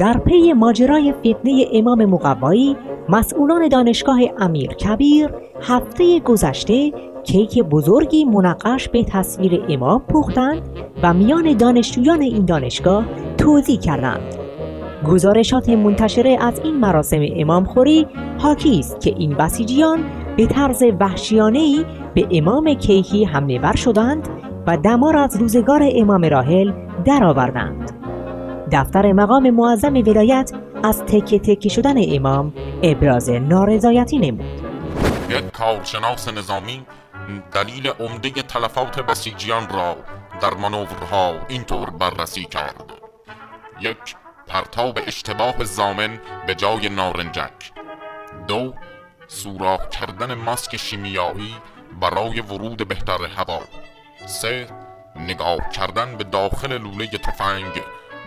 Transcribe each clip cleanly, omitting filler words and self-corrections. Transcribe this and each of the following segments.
در پی ماجرای فتنه امام مقوایی، مسئولان دانشگاه امیرکبیر هفته گذشته کیک بزرگی منقش به تصویر امام پختند و میان دانشجویان این دانشگاه توزیع کردند. گزارشات منتشره از این مراسم امامخوری حاکی است که این بسیجیان به طرز وحشیانه‌ای به امام کیکی حمله ور شدند و دمار از روزگار امام راحل درآوردند. دفتر مقام معظم ولایت از تکه تکه شدن امام ابراز نارضایتی نمود. یک کارشناس نظامی دلیل عمده تلفات بسیجیان را در مانورها اینطور بررسی کرد: 1. پرتاب اشتباه ضامن به جای نارنجک. 2. سوراخ کردن ماسک شیمیایی برای ورود بهتر هوا. 3. نگاه کردن به داخل لوله تفنگ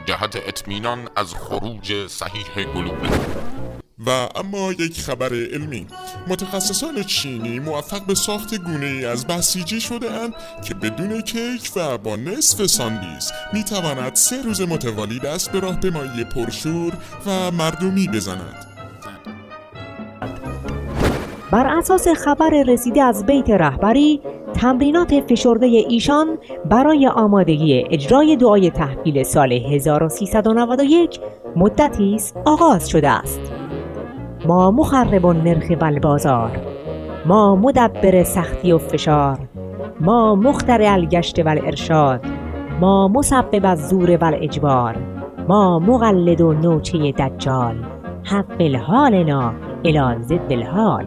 جهت اطمینان از خروج صحیح گلوله. و اما یک خبر علمی: متخصصان چینی موفق به ساخت گونه‌ای از بسیجی شده اند که بدون کیک و با نصف ساندویچ میتواند 3 روز متوالی دست به راهپیمایی پرشور و مردمی بزند. بر اساس خبر رسیده از بیت رهبری، تمرینات فشرده ایشان برای آمادگی اجرای دعای تحویل سال 1391 مدتی است آغاز شده است. ما مخرب النرخ و البازار، ما مدبر سختی و فشار، ما مخترع الگشت و الارشاد، ما مسبب الزور و الاجبار، ما مقلد و نوچه دجال، حول حالنا الی ضد الحال.